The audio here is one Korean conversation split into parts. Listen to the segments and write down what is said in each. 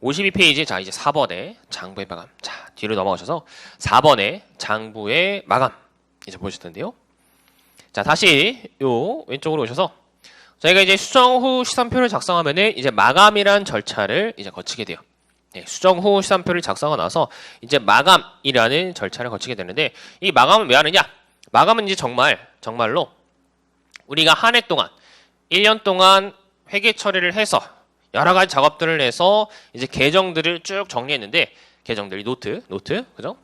52페이지 자 이제 4번에 장부의 마감. 자 뒤로 넘어가셔서 4번에 장부의 마감 이제 보실 텐데요. 자 다시 요 왼쪽으로 오셔서 저희가 이제 수정 후 시산표를 작성하면은 이제 마감이란 절차를 이제 거치게 돼요. 네, 수정 후 시산표를 작성하고 나서 이제 마감이라는 절차를 거치게 되는데 이 마감은 왜 하느냐? 마감은 이제 정말로 우리가 한 해 동안 1년 동안 회계 처리를 해서 여러 가지 작업들을 해서 이제 계정들을 쭉 정리했는데 계정들이 노트, 그죠?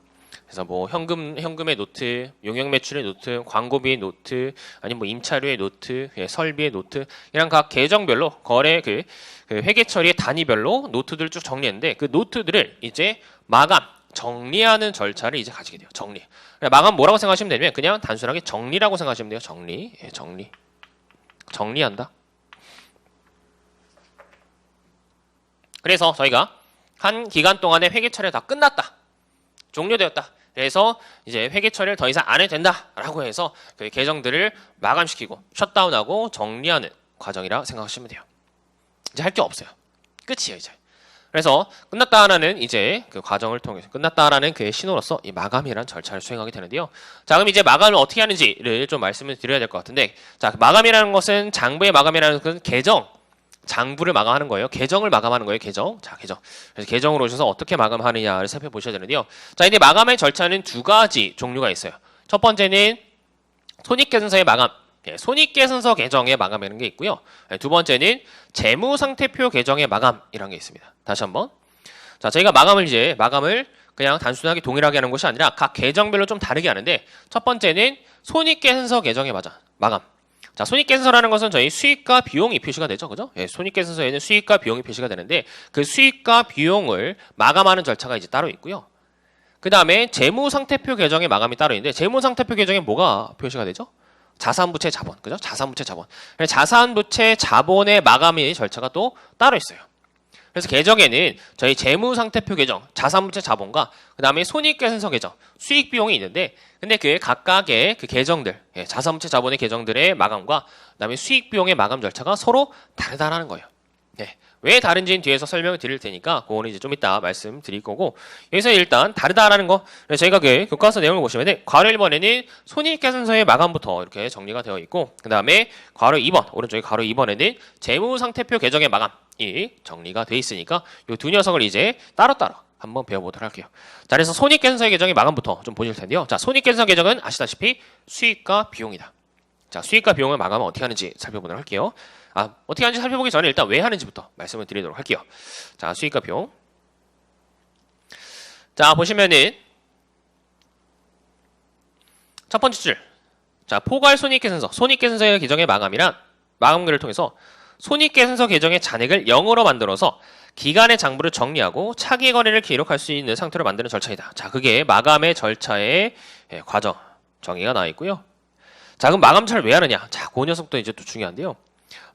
그래서 뭐 현금의 노트, 용역 매출의 노트, 광고비의 노트, 아니면 뭐 임차료의 노트, 설비의 노트 이런 각 계정별로 거래 그 회계 처리의 단위별로 노트들을 쭉 정리했는데 그 노트들을 이제 마감 정리하는 절차를 이제 가지게 돼요. 정리. 마감 뭐라고 생각하시면 되냐면 그냥 단순하게 정리라고 생각하시면 돼요. 정리한다. 그래서 저희가 한 기간 동안의 회계 처리가 다 끝났다. 종료되었다. 그래서 이제 회계 처리를 더 이상 안 해도 된다라고 해서 그 계정들을 마감시키고 셧다운하고 정리하는 과정이라 생각하시면 돼요. 이제 할 게 없어요. 끝이에요, 이제. 그래서 끝났다라는 이제 그 과정을 통해서 끝났다라는 그 신호로서 이 마감이라는 절차를 수행하게 되는데요. 자, 그럼 이제 마감을 어떻게 하는지를 좀 말씀을 드려야 될 것 같은데, 자, 마감이라는 것은 장부의 마감이라는 것은 계정, 장부를 마감하는 거예요. 계정을 마감하는 거예요. 계정. 자, 계정. 그래서 계정으로 오셔서 어떻게 마감하느냐를 살펴보셔야 되는데요. 자, 이제 마감의 절차는 두 가지 종류가 있어요. 첫 번째는 손익계산서의 마감. 손익계산서 계정의 마감이라는 게 있고요. 두 번째는 재무상태표 계정의 마감이라는 게 있습니다. 다시 한번. 자, 저희가 마감을 그냥 단순하게 동일하게 하는 것이 아니라 각 계정별로 좀 다르게 하는데 첫 번째는 손익계산서 계정의 마감. 자, 손익계산서라는 것은 저희 수익과 비용이 표시가 되죠. 그죠? 예, 손익계산서에는 수익과 비용이 표시가 되는데 그 수익과 비용을 마감하는 절차가 이제 따로 있고요. 그 다음에 재무상태표 계정의 마감이 따로 있는데 재무상태표 계정에 뭐가 표시가 되죠? 자산부채 자본. 그죠? 자산부채 자본. 자산부채 자본의 마감의 절차가 또 따로 있어요. 그래서 계정에는 저희 재무상태표 계정, 자산부채 자본과 그 다음에 손익계산서 계정, 수익 비용이 있는데 근데 그 각각의 그 계정들, 자산부채 자본의 계정들의 마감과 그 다음에 수익 비용의 마감 절차가 서로 다르다라는 거예요. 네. 왜 다른지는 뒤에서 설명을 드릴 테니까 그거는 이제 좀 이따 말씀드릴 거고 여기서 일단 다르다라는 거 저희가 그 교과서 내용을 보시면은 괄호 1번에는 손익계산서의 마감부터 이렇게 정리가 되어 있고 그 다음에 괄호 2번 오른쪽에 괄호 2번에는 재무상태표 계정의 마감이 정리가 되어 있으니까 이 두 녀석을 이제 따로따로 한번 배워보도록 할게요. 자, 그래서 손익계산서의 계정의 마감부터 좀 보실 텐데요. 자, 손익계산서 계정은 아시다시피 수익과 비용이다. 자, 수익과 비용을 마감은 어떻게 하는지 살펴보도록 할게요. 어떻게 하는지 살펴보기 전에 일단 왜 하는지부터 말씀을 드리도록 할게요. 자, 수익과 비용. 자, 보시면은 첫 번째 줄. 자, 포괄 손익계산서. 손익계산서의 계정의 마감이란 마감글을 통해서 손익계산서 계정의 잔액을 0으로 만들어서 기간의 장부를 정리하고 차기 거래를 기록할 수 있는 상태로 만드는 절차이다. 자, 그게 마감의 절차의 과정 정의가 나와 있고요. 자, 그럼 마감 절차를 왜 하느냐? 자, 그 녀석도 이제 또 중요한데요.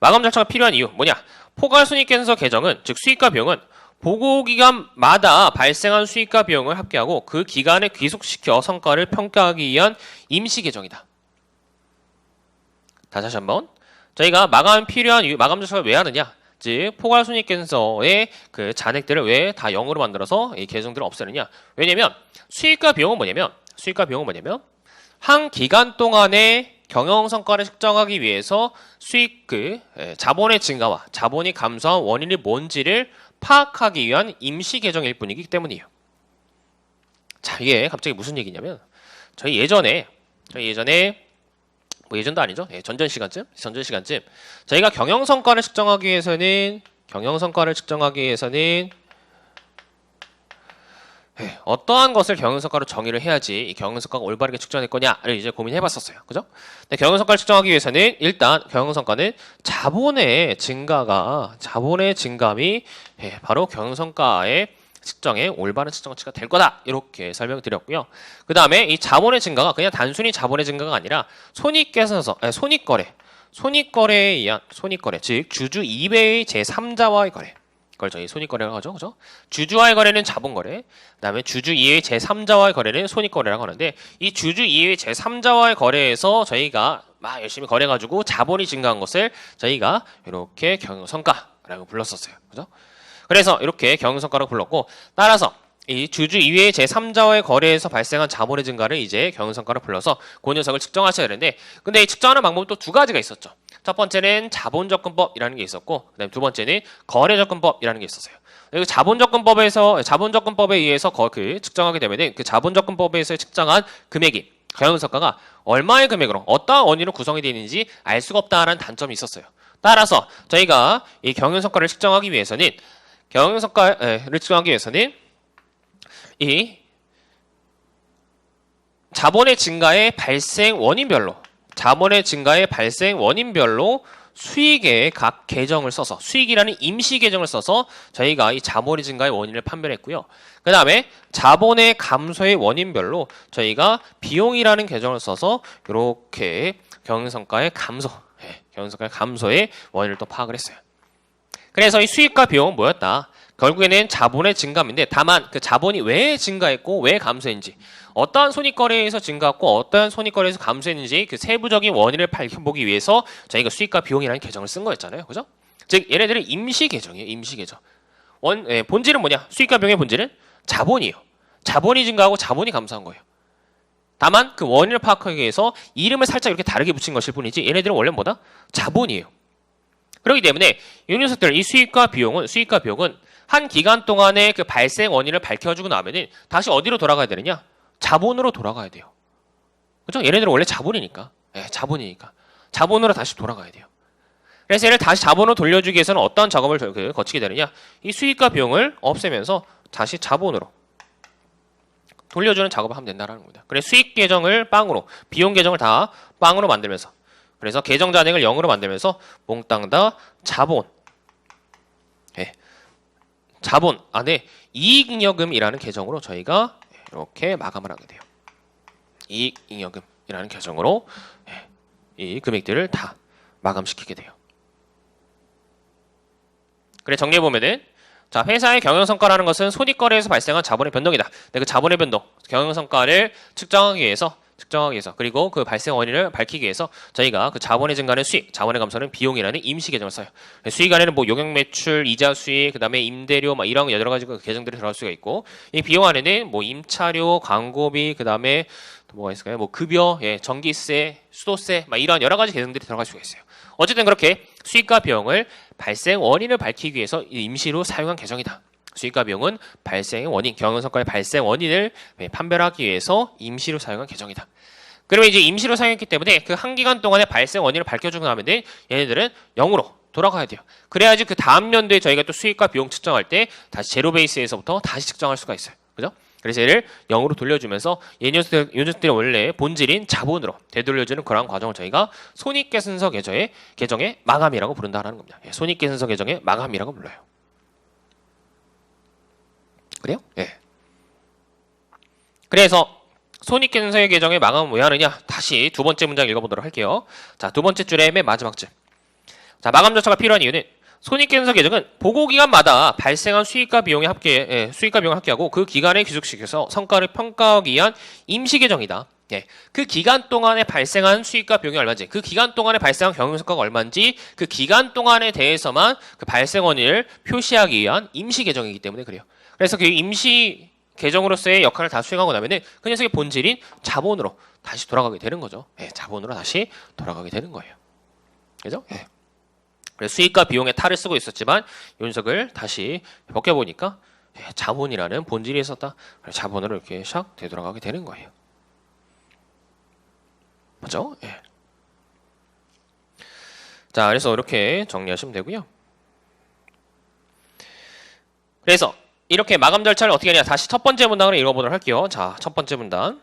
마감 절차가 필요한 이유 뭐냐? 포괄 손익계산서 계정은 즉 수익과 비용은 보고기간마다 발생한 수익과 비용을 합계하고 그 기간에 귀속시켜 성과를 평가하기 위한 임시 계정이다. 다시 한번 저희가 마감 필요한 이유, 마감 절차를 왜 하느냐? 즉 포괄 손익계산서의 그 잔액들을 왜 다 0으로 만들어서 이 계정들을 없애느냐? 왜냐면 수익과 비용은 뭐냐면 한 기간 동안의 경영 성과를 측정하기 위해서 수익 자본의 증가와 자본이 감소한 원인이 뭔지를 파악하기 위한 임시 계정일 뿐이기 때문이에요. 자, 이게 갑자기 무슨 얘기냐면 저희 예전에 뭐 예전도 아니죠? 전전 시간쯤 저희가 경영 성과를 측정하기 위해서는 어떠한 것을 경영성과로 정의를 해야지 이 경영성과가 올바르게 측정될 거냐를 이제 고민해봤었어요. 그죠? 근데 경영성과를 측정하기 위해서는 일단 경영성과는 자본의 증감이 바로 경영성과의 측정의 올바른 측정치가 될 거다. 이렇게 설명드렸고요. 그 다음에 이 자본의 증가가 그냥 단순히 자본의 증가가 아니라 손익거래에 의한 즉 주주 이외의 제3자와의 거래. 그걸 저희 손익거래라고 하죠. 그죠? 주주와의 거래는 자본거래, 그 다음에 주주 이외의 제3자와의 거래는 손익거래라고 하는데 이 주주 이외의 제3자와의 거래에서 저희가 막 열심히 거래가지고 자본이 증가한 것을 저희가 이렇게 경영성과라고 불렀었어요. 그죠? 그래서 이렇게 경영성과라고 불렀고, 따라서 이 주주 이외의 제3자와의 거래에서 발생한 자본의 증가를 이제 경영성과로 불러서 그 녀석을 측정하셔야 되는데, 근데 이 측정하는 방법은 또 두 가지가 있었죠. 첫 번째는 자본접근법이라는 게 있었고, 그다음에 두 번째는 거래접근법이라는 게 있었어요. 그리고 자본접근법에 의해서 측정하게 되면은 그 자본접근법에서 측정한 금액이 경영성과가 얼마의 금액으로 어떠한 원인으로 구성이 되어 있는지 알 수가 없다는 단점이 있었어요. 따라서 저희가 이 경영성과를 측정하기 위해서는 이 자본의 증가의 발생 원인별로 수익의 각 계정을 써서, 수익이라는 임시 계정을 써서 저희가 이 자본의 증가의 원인을 판별했고요. 그 다음에 자본의 감소의 원인별로 저희가 비용이라는 계정을 써서 이렇게 경영성과의 감소의 원인을 또 파악을 했어요. 그래서 이 수익과 비용은 뭐였다? 결국에는 자본의 증감인데, 다만 그 자본이 왜 증가했고 왜 감소했는지, 어떠한 손익거래에서 증가했고 어떠한 손익거래에서 감소했는지 그 세부적인 원인을 밝혀보기 위해서 저희가 수익과 비용이라는 계정을 쓴 거였잖아요. 그죠? 즉 얘네들은 임시 계정이에요. 임시 계정. 본질은 뭐냐? 수익과 비용의 본질은 자본이에요. 자본이 증가하고 자본이 감소한 거예요. 다만 그 원인을 파악하기 위해서 이름을 살짝 이렇게 다르게 붙인 것일 뿐이지, 얘네들은 원래 뭐다? 자본이에요. 그렇기 때문에 이 녀석들, 이 수익과 비용은 한 기간 동안의 그 발생 원인을 밝혀주고 나면은 다시 어디로 돌아가야 되느냐? 자본으로 돌아가야 돼요. 그죠? 얘네들은 원래 자본이니까. 자본이니까. 자본으로 다시 돌아가야 돼요. 그래서 얘를 다시 자본으로 돌려주기 위해서는 어떤 작업을 거치게 되느냐? 이 수익과 비용을 없애면서 다시 자본으로 돌려주는 작업을 하면 된다는 겁니다. 그래서 수익 계정을 빵으로, 비용 계정을 다 빵으로 만들면서, 그래서 계정 잔액을 0으로 만들면서 몽땅 다 자본 안에 이익잉여금이라는 계정으로 저희가 이렇게 마감을 하게 돼요. 이익잉여금이라는 계정으로 이 금액들을 다 마감시키게 돼요. 그래, 정리해보면은, 자, 회사의 경영성과라는 것은 손익거래에서 발생한 자본의 변동이다. 근데 그 자본의 변동, 경영성과를 측정하기 위해서, 그리고 그 발생 원인을 밝히기 위해서 저희가 그 자본의 증가는 수익, 자본의 감소는 비용이라는 임시 계정을 써요. 수익 안에는 뭐 용역 매출, 이자 수익, 그 다음에 임대료, 막 이런 여러 가지 그 계정들이 들어갈 수가 있고, 이 비용 안에는 뭐 임차료, 광고비, 그 다음에 또 뭐가 있을까요? 뭐 급여, 전기세, 수도세, 막 이런 여러 가지 계정들이 들어갈 수가 있어요. 어쨌든 그렇게 수익과 비용을 발생 원인을 밝히기 위해서 임시로 사용한 계정이다. 수익과 비용은 발생의 원인, 경영성과의 발생 원인을 판별하기 위해서 임시로 사용한 계정이다. 그러면 이제 임시로 사용했기 때문에 그 한 기간 동안의 발생 원인을 밝혀주고 나면 얘네들은 0으로 돌아가야 돼요. 그래야지 그 다음 연도에 저희가 또 수익과 비용 측정할 때 다시 제로 베이스에서부터 다시 측정할 수가 있어요. 그죠? 그래서 얘를 0으로 돌려주면서 이 녀석들의 원래 본질인 자본으로 되돌려주는 그러한 과정을 저희가 손익계산서 계정의 마감이라고 부른다는 겁니다. 손익계산서 계정의 마감이라고 불러요. 그래요? 예. 그래서 손익계산서의 계정의 마감은 왜 하느냐? 다시 두 번째 문장 읽어보도록 할게요. 자, 두 번째 줄의 맨 마지막 줄. 자, 마감 절차가 필요한 이유는 손익계산서 계정은 보고기간마다 발생한 수익과 비용을 합계하고 그 기간에 귀속시켜서 성과를 평가하기 위한 임시계정이다. 그 기간 동안에 발생한 수익과 비용이 얼마인지, 그 기간 동안에 발생한 경영성과가 얼마인지, 그 기간 동안에 대해서만 그 발생 원인을 표시하기 위한 임시계정이기 때문에 그래요. 그래서 그 임시 계정으로서의 역할을 다 수행하고 나면은 그 녀석의 본질인 자본으로 다시 돌아가게 되는 거죠. 자본으로 다시 돌아가게 되는 거예요. 그죠? 그래서 수익과 비용의 탈을 쓰고 있었지만 이 녀석을 다시 벗겨보니까 자본이라는 본질이 있었다. 그래서 자본으로 이렇게 샥 되돌아가게 되는 거예요. 맞죠? 자, 그래서 이렇게 정리하시면 되고요. 그래서 이렇게 마감 절차를 어떻게 하냐? 다시 첫 번째 문장을 읽어보도록 할게요. 자, 첫 번째 문장.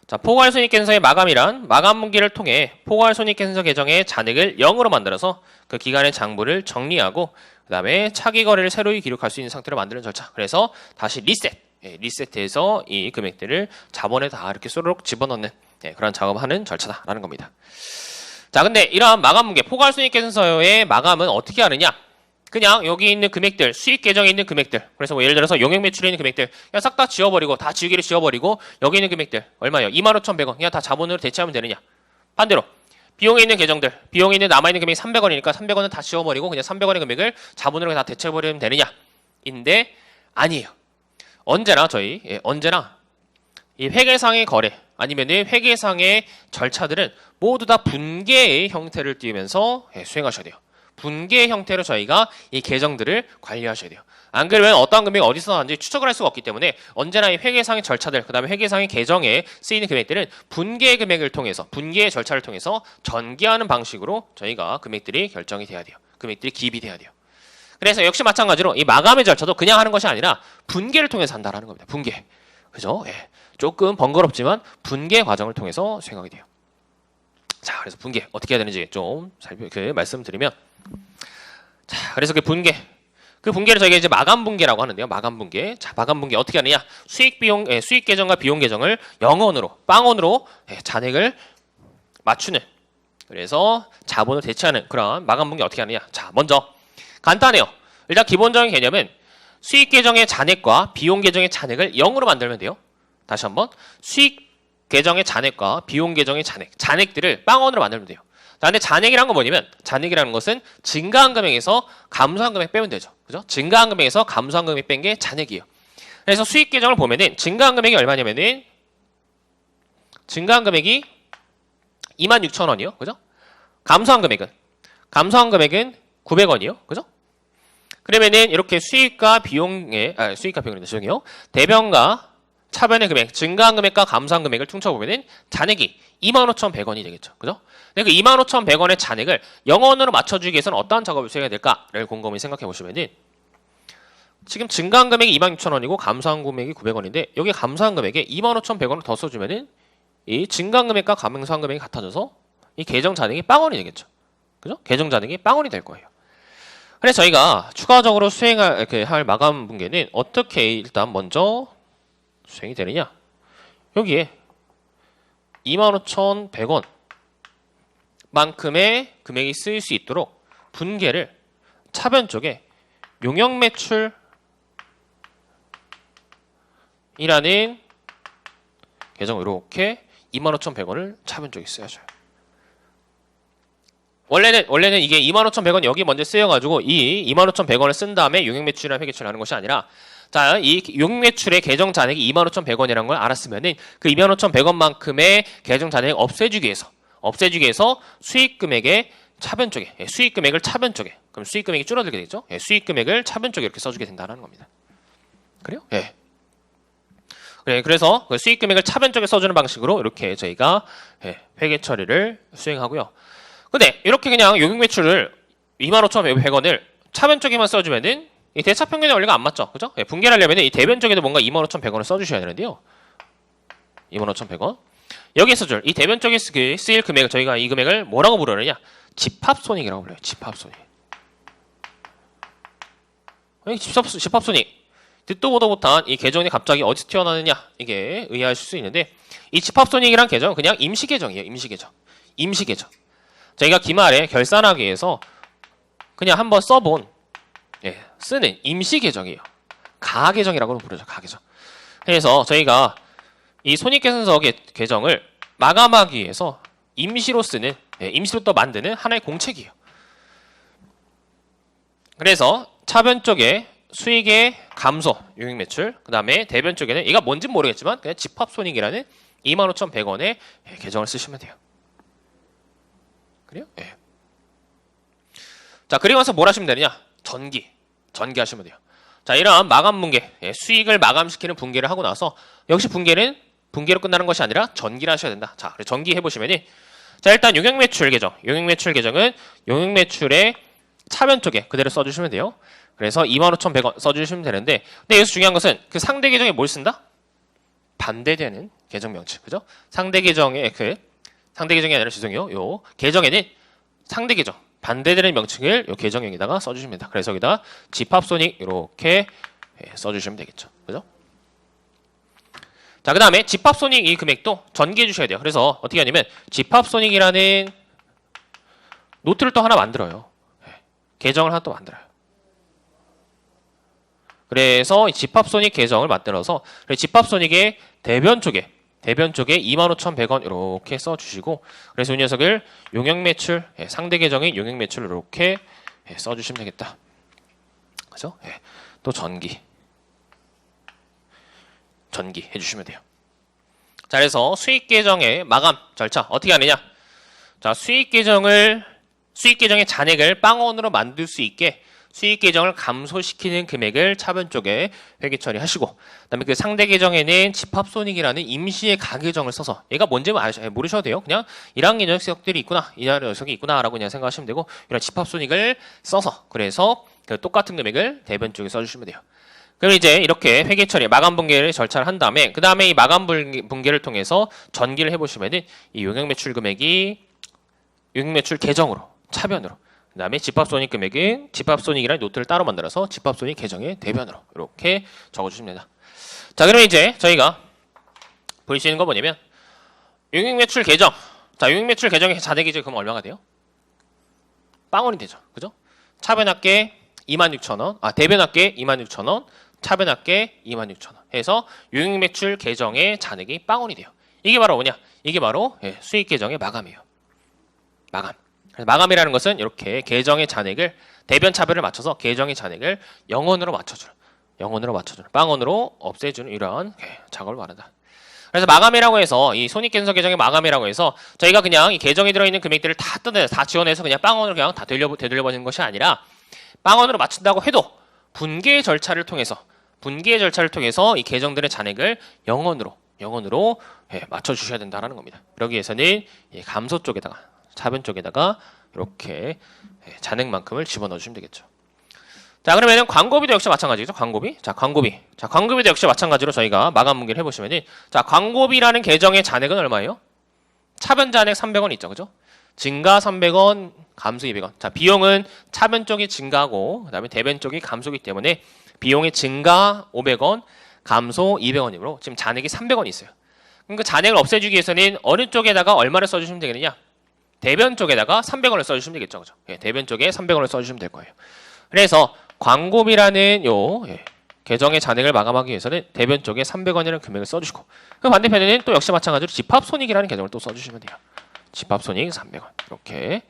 자, 포괄손익계산서의 마감이란 마감 분기를 통해 포괄손익계산서 계정의 잔액을 0으로 만들어서 그 기간의 장부를 정리하고 그 다음에 차기 거래를 새로이 기록할 수 있는 상태로 만드는 절차. 그래서 다시 리셋해서 이 금액들을 자본에 다 이렇게 쏘르륵 집어넣는 그런 작업을 하는 절차다라는 겁니다. 자, 근데 이러한 마감 분기, 포괄손익계산서의 마감은 어떻게 하느냐? 그냥 여기 있는 금액들, 수익 계정에 있는 금액들, 그래서 뭐 예를 들어서 용역 매출에 있는 금액들 그냥 싹 다 지워버리고, 다 지우개를 지워버리고 여기 있는 금액들 얼마예요? 25,100원 그냥 다 자본으로 대체하면 되느냐? 반대로 비용에 있는 계정들, 비용에 있는 남아있는 금액이 300원이니까 300원은 다 지워버리고 그냥 300원의 금액을 자본으로 다 대체해버리면 되느냐? 인데 아니에요. 언제나 언제나 이 회계상의 거래 아니면은 회계상의 절차들은 모두 다 분계의 형태를 띄우면서 수행하셔야 돼요. 분계의 형태로 저희가 이 계정들을 관리하셔야 돼요. 안 그러면 어떠한 금액이 어디서 나왔는지 추적을 할 수가 없기 때문에 언제나 이 회계상의 절차들, 그 다음에 회계상의 계정에 쓰이는 금액들은 분계의 금액을 통해서, 분계의 절차를 통해서 전개하는 방식으로 저희가 금액들이 결정이 돼야 돼요. 금액들이 기입이 돼야 돼요. 그래서 역시 마찬가지로 이 마감의 절차도 그냥 하는 것이 아니라 분계를 통해서 한다라는 겁니다. 분계. 그죠? 예. 조금 번거롭지만 분계 과정을 통해서 수행하게 돼요. 자, 그래서 분계 어떻게 해야 되는지 좀 말씀드리면, 자, 그래서 그 분계를 저희가 이제 마감 분계라고 하는데요. 마감 분계. 자, 마감 분계 어떻게 하느냐? 수익 계정과 비용 계정을 0원으로, 빵원으로 잔액을 맞추는. 그래서 자본을 대체하는 그런 마감 분계 어떻게 하느냐? 자, 먼저 간단해요. 일단 기본적인 개념은 수익 계정의 잔액과 비용 계정의 잔액을 0으로 만들면 돼요. 다시 한번 수익 계정의 잔액과 비용 계정의 잔액들을 빵원으로 만들면 돼요. 자, 근데 잔액이란 건 뭐냐면, 잔액이라는 것은 증가한 금액에서 감소한 금액 빼면 되죠. 그죠? 증가한 금액에서 감소한 금액 뺀 게 잔액이에요. 그래서 수익 계정을 보면은 증가한 금액이 얼마냐면은, 증가한 금액이 26,000원이요. 그죠? 감소한 금액은 900원이요. 그죠? 그러면은 이렇게 수익과 비용의, 죄송해요. 대변과 차변의 금액, 증가한 금액과 감소한 금액을 퉁쳐보면은 잔액이 25,100원이 되겠죠. 그죠? 근데 그 25,100원의 잔액을 0원으로 맞춰주기 위해서는 어떠한 작업을 수행해야 될까를 곰곰이 생각해 보시면은, 지금 증가한 금액이 26,000원이고 감소한 금액이 900원인데 여기 감소한 금액에 25,100원을 더 써주면은 이 증가한 금액과 감소한 금액이 같아져서 이 계정 잔액이 빵원이 되겠죠. 그죠? 계정 잔액이 빵원이 될 거예요. 그래서 저희가 추가적으로 할 마감 분계는 어떻게 일단 먼저 수행이 되느냐? 여기에 25,100원 만큼의 금액이 쓰일 수 있도록 분계를 차변 쪽에 용역매출이라는 계정 이렇게 25,100원을 차변 쪽에 써야죠. 원래는 이게 25,100원 여기 먼저 쓰여가지고 이 25,100원을 쓴 다음에 용역매출이라는 회계처리를 하는 것이 아니라, 자, 이 용매출의 계정 잔액이 25,100원이라는 걸 알았으면은 그 25,100원만큼의 계정 잔액을 없애주기 위해서 수익 금액의 차변 쪽에, 수익 금액을 차변 쪽에, 그럼 수익 금액이 줄어들게 되죠. 수익 금액을 차변 쪽에 이렇게 써주게 된다는 겁니다. 그래요? 예. 그래서 그 수익 금액을 차변 쪽에 써주는 방식으로 이렇게 저희가 회계 처리를 수행하고요. 근데 이렇게 그냥 용역매출을 25,100원을 차변 쪽에만 써주면은 이 대차평균의 원리가 안 맞죠. 그죠? 분계를 하려면 이 대변 쪽에도 뭔가 25,100원을 써주셔야 되는데요. 25,100원. 여기에 써줄 이 대변 쪽에 쓰일 금액을 저희가 이 금액을 뭐라고 부르느냐? 집합손익이라고 불러요. 집합손익. 집합손익. 듣도 보도 못한 이 계정이 갑자기 어디서 튀어나오느냐? 이게 의아하실 수 있는데, 이 집합손익이란 계정은 그냥 임시계정이에요. 임시계정. 저희가 기말에 결산하기 위해서 그냥 한번 써본 쓰는 임시계정이에요. 가계정이라고 부르죠. 가계정. 그래서 저희가 이 손익계산서 계정을 마감하기 위해서 임시로 또 만드는 하나의 공책이에요. 그래서 차변 쪽에 수익의 감소, 용역매출, 그 다음에 대변 쪽에는 이가 뭔진 모르겠지만 그냥 집합손익이라는 25,100원의 계정을 쓰시면 돼요. 그래요? 예. 자, 그리고 나서 뭘 하시면 되느냐? 전기하시면 돼요. 자, 이러한 마감 분계, 수익을 마감시키는 분계를 하고 나서 역시 분계는 분계로 끝나는 것이 아니라 전기를 하셔야 된다. 자, 전기 해보시면은, 자, 일단 용역매출 계정은 용역매출의 차변 쪽에 그대로 써주시면 돼요. 그래서 25,100원 써주시면 되는데, 근데 여기서 중요한 것은 그 상대 계정에 뭘 쓴다? 반대되는 계정 명칭, 그죠? 상대 계정이 아니라 죄송해요. 요 계정에는 상대 계정, 반대되는 명칭을 요 계정명에다가 써주시면 됩니다. 그래서 여기다 집합손익 이렇게 써주시면 되겠죠. 그죠? 자, 그 다음에 집합손익 이 금액도 전개해 주셔야 돼요. 그래서 어떻게 하냐면 집합손익이라는 노트를 또 하나 만들어요. 계정을 하나 또 만들어요. 그래서 이 집합손익 계정을 만들어서 집합손익의 대변 쪽에 대변 쪽에 25,100원 이렇게 써주시고 그래서 이 녀석을 용역매출 상대 계정의 용역매출 이렇게 써주시면 되겠다. 그죠? 또 전기 해주시면 돼요. 자, 그래서 수익 계정의 마감 절차 어떻게 하느냐? 자, 수익 계정의 잔액을 빵원으로 만들 수 있게 수익 계정을 감소시키는 금액을 차변 쪽에 회계 처리하시고, 그다음에 그 상대 계정에는 집합손익이라는 임시의 가계정을 써서 얘가 뭔지 모르셔도 돼요. 그냥 이런 녀석들이 있구나, 이런 녀석이 있구나라고 그냥 생각하시면 되고 이런 집합손익을 써서 그래서 그 똑같은 금액을 대변 쪽에 써주시면 돼요. 그럼 이제 이렇게 회계 처리, 마감 분계를 절차를 한 다음에 그 다음에 이 마감 분계를 통해서 전기를 해보시면은 이 용역매출 금액이 용역매출 계정으로 차변으로, 그 다음에 집합손익 금액은 집합손익이라는 노트를 따로 만들어서 집합손익 계정의 대변으로 이렇게 적어주시면 됩니다. 자, 그러면 이제 저희가 볼 수 있는 거 뭐냐면 용역매출 계정. 자, 용역매출 계정의 잔액이 이제 그럼 얼마가 돼요? 빵원이 되죠. 그죠? 차변합계 26,000원, 대변합계 26,000원, 차변합계 26,000원 해서 용역매출 계정의 잔액이 빵원이 돼요. 이게 바로 뭐냐? 이게 바로 수익 계정의 마감이에요. 마감. 그래서 마감이라는 것은 이렇게 계정의 잔액을 대변 차별을 맞춰서 계정의 잔액을 0원으로 맞춰주는, 빵원으로 없애주는 이러한 작업을 말한다. 그래서 마감이라고 해서 이 손익계산서 계정의 마감이라고 해서 저희가 그냥 이 계정에 들어있는 금액들을 다 지원해서 그냥 빵원으로 그냥 다 되돌려버리는 것이 아니라 빵원으로 맞춘다고 해도 분계 절차를 통해서 이 계정들의 잔액을 0원으로 맞춰주셔야 된다는 겁니다. 그러기 위해서는 감소 쪽에다가 차변 쪽에다가 이렇게 잔액만큼을 집어넣어 주시면 되겠죠. 자, 그러면은 광고비도 역시 마찬가지죠. 광고비도 역시 마찬가지로 저희가 마감 분계를 해보시면은 자, 광고비라는 계정의 잔액은 얼마예요? 차변 잔액 300원 있죠, 그죠? 증가 300원, 감소 200원. 자, 비용은 차변 쪽이 증가하고 그다음에 대변 쪽이 감소이기 때문에 비용의 증가 500원, 감소 200원이므로 지금 잔액이 300원이 있어요. 그럼 그 잔액을 없애주기 위해서는 어느 쪽에다가 얼마를 써주시면 되겠느냐? 대변 쪽에다가 300원을 써주시면 되겠죠, 그죠? 대변 쪽에 300원을 써주시면 될 거예요. 그래서 광고비라는 계정의 잔액을 마감하기 위해서는 대변 쪽에 300원이라는 금액을 써주시고 그 반대편에는 또 역시 마찬가지로 집합손익이라는 계정을 또 써주시면 돼요. 집합손익 300원 이렇게.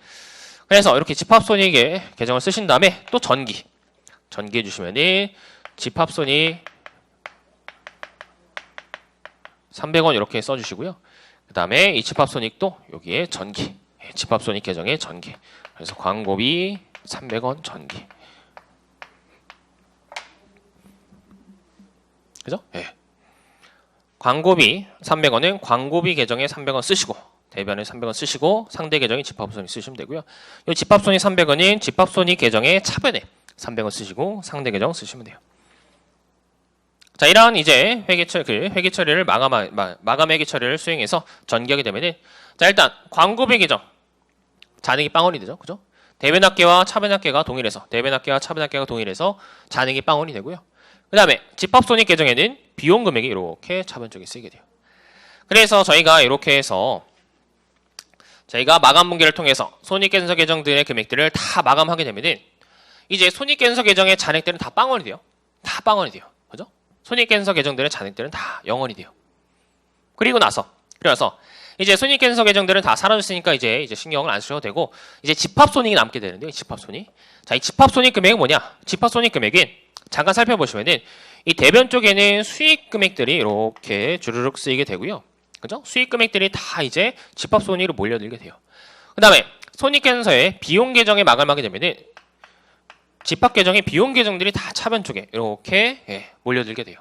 그래서 이렇게 집합손익의 계정을 쓰신 다음에 또 전기 해주시면은 집합손익 300원 이렇게 써주시고요. 그 다음에 이 집합손익도 여기에 전기, 집합손익 계정에 전기. 그래서 광고비 300원 전기. 그죠? 광고비 300원은 광고비 계정에 300원 쓰시고 대변에 300원 쓰시고 상대 계정에 집합손익 쓰시면 되고요. 이 집합손익 300원인 집합손익 계정에 차변에 300원 쓰시고 상대 계정 쓰시면 돼요. 자, 이러한 이제 회계 처리를 마감 회계 처리를 수행해서 전개하게 되면은 자, 일단 광고비 계정 잔액이 빵원이 되죠, 그죠? 대변합계와 차변합계가 동일해서 잔액이 빵원이 되고요. 그 다음에 집합손익 계정에는 비용 금액이 이렇게 차변 쪽에 쓰이게 돼요. 그래서 저희가 이렇게 해서 저희가 마감 분계를 통해서 손익계산서 계정들의 금액들을 다 마감하게 되면은 이제 손익계산서 계정의 잔액들은 다 빵원이 돼요. 그죠? 손익계산서 계정들의 잔액들은 다 0원이 돼요. 그래서 이제 손익계산서 계정들은 다 사라졌으니까 이제 신경을 안 쓰셔도 되고 이제 집합손익이 남게 되는데요. 집합손익. 자, 이 집합손익 금액은 뭐냐? 집합손익 금액은 잠깐 살펴보시면은 이 대변 쪽에는 수익 금액들이 이렇게 주르륵 쓰이게 되고요. 그죠? 수익 금액들이 다 이제 집합손익으로 몰려들게 돼요. 그 다음에 손익계산서의 비용 계정에 마감하게 되면은 집합 계정의 비용 계정들이 다 차변 쪽에 이렇게 몰려들게 돼요.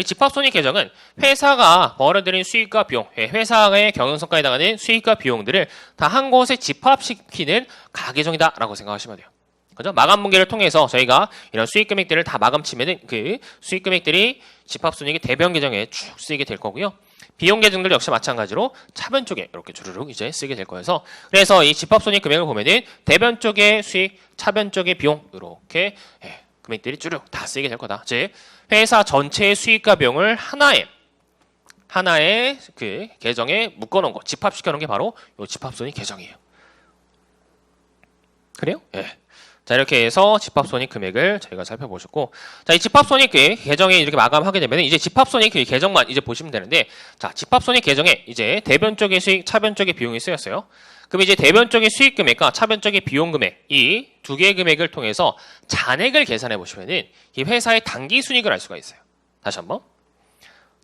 집합손익 계정은 회사가 벌어들인 수익과 비용, 회사의 경영성과에 해당하는 수익과 비용들을 다 한 곳에 집합시키는 가계정이다라고 생각하시면 돼요. 그죠? 마감 분계를 통해서 저희가 이런 수익 금액들을 다 마감치면은 그 수익 금액들이 집합손익의 대변 계정에 쭉 쓰이게 될 거고요. 비용 계정들 역시 마찬가지로 차변 쪽에 이렇게 주르륵 이제 쓰게 될 거여서 그래서 이 집합손익 금액을 보면은 대변 쪽의 수익, 차변 쪽의 비용 이렇게 금액들이 쭈룩 다 쓰이게 될 거다. 즉 회사 전체의 수익과 비용을 하나의 그 계정에 묶어놓은 거, 집합시켜놓은 게 바로 이 집합손익 계정이에요. 그래요? 자, 이렇게 해서 집합손익 금액을 저희가 살펴보셨고, 자, 이 집합손익 계정에 이렇게 마감하게 되면 이제 집합손익 계정만 이제 보시면 되는데, 자, 집합손익 계정에 이제 대변 쪽의 수익, 차변 쪽의 비용이 쓰였어요. 그럼 이제 대변 쪽의 수익 금액과 차변 쪽의 비용 금액, 이 두 개의 금액을 통해서 잔액을 계산해 보시면은 이 회사의 단기 순이익을 알 수가 있어요. 다시 한번.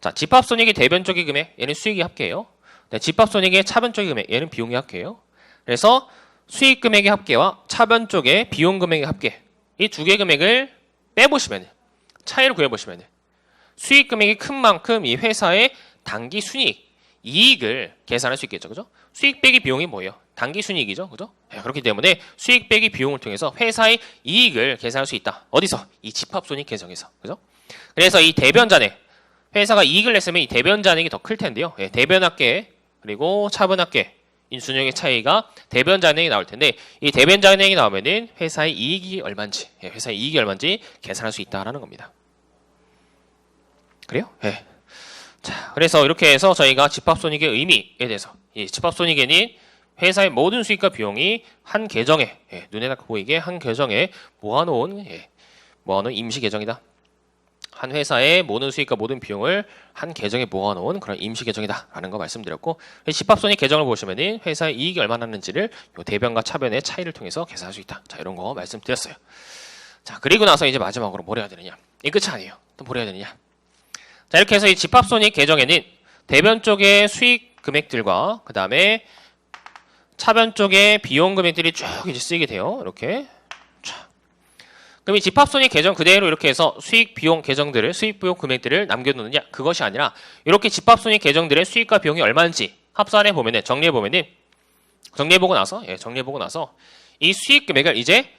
자, 집합손익의 대변 쪽의 금액, 얘는 수익이 합계예요. 네, 집합손익의 차변 쪽의 금액, 얘는 비용이 합계예요. 그래서 수익 금액의 합계와 차변 쪽의 비용 금액의 합계, 이 두 개의 금액을 빼보시면 차이를 구해보시면 수익 금액이 큰 만큼 이 회사의 단기 순이익, 이익을 계산할 수 있겠죠. 그죠? 수익 빼기 비용이 뭐예요? 단기 순이익이죠. 그죠? 네, 그렇기 때문에 수익 빼기 비용을 통해서 회사의 이익을 계산할 수 있다. 어디서? 이 집합손익 계정에서. 그죠? 그래서 이 대변 잔액, 회사가 이익을 냈으면 이 대변 잔액이 더 클 텐데요. 네, 대변 합계 그리고 차변 합계 인수능력의 차이가 대변 잔액이 나올 텐데, 이 대변 잔액이 나오면은 회사의 이익이 얼마인지, 회사의 이익이 얼마인지 계산할 수 있다라는 겁니다. 그래요? 네. 자, 그래서 이렇게 해서 저희가 집합손익의 의미에 대해서, 이 집합손익에는 회사의 모든 수익과 비용이 한 계정에, 눈에 딱 보이게 한 계정에 모아놓은 임시 계정이다. 한 회사의 모든 수익과 모든 비용을 한 계정에 모아놓은 그런 임시 계정이다라는 거 말씀드렸고, 집합손익 계정을 보시면은 회사의 이익이 얼마나 나는지를 요 대변과 차변의 차이를 통해서 계산할 수 있다. 자, 이런 거 말씀드렸어요. 자, 그리고 나서 이제 마지막으로 뭘 해야 되느냐? 이 끝이 아니에요. 또 뭘 해야 되느냐? 자, 이렇게 해서 이 집합손익 계정에는 대변 쪽의 수익 금액들과 그 다음에 차변 쪽의 비용 금액들이 쭉 이제 쓰이게 돼요. 이렇게. 그럼 이 집합손익 계정 그대로 이렇게 해서 수익 비용 계정들을, 수익 비용 금액들을 남겨놓느냐? 그것이 아니라 이렇게 집합손익 계정들의 수익과 비용이 얼마인지 합산해 보면은, 정리해보고 나서 이 수익 금액을 이제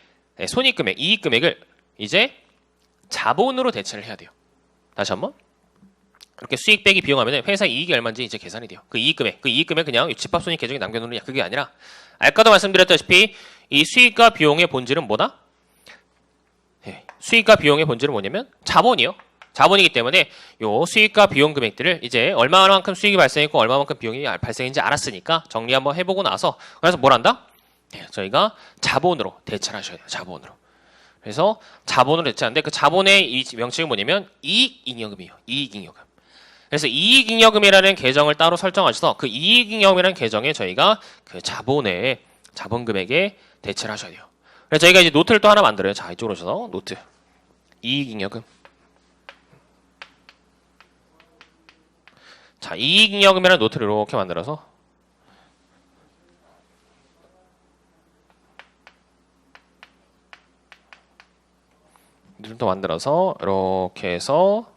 손익 금액, 이익 금액을 이제 자본으로 대체를 해야 돼요. 다시 한번. 이렇게 수익 빼기 비용 하면은 회사 이익이 얼마인지 이제 계산이 돼요. 그 이익 금액 그냥 집합손익 계정에 남겨놓느냐? 그게 아니라 아까도 말씀드렸다시피 이 수익과 비용의 본질은 뭐다? 수익과 비용의 본질은 뭐냐면 자본이요. 자본이기 때문에 요 수익과 비용 금액들을 이제 얼마만큼 수익이 발생했고 얼마만큼 비용이 발생했는지 알았으니까 정리 한번 해보고 나서, 그래서 뭘 한다? 저희가 자본으로 대체를 하셔야 돼요. 자본으로. 그래서 자본으로 대체하는데 그 자본의 이 명칭이 뭐냐면 이익잉여금이에요. 이익잉여금. 그래서 이익잉여금이라는 계정을 따로 설정하셔서 그 이익잉여금이라는 계정에 저희가 그 자본의 자본 금액에 대체를 하셔야 돼요. 그래서 저희가 이제 노트를 또 하나 만들어요. 자, 이쪽으로 오셔서 노트. 이익잉여금. 자, 이익잉여금이라는 노트를 이렇게 만들어서 이렇게 해서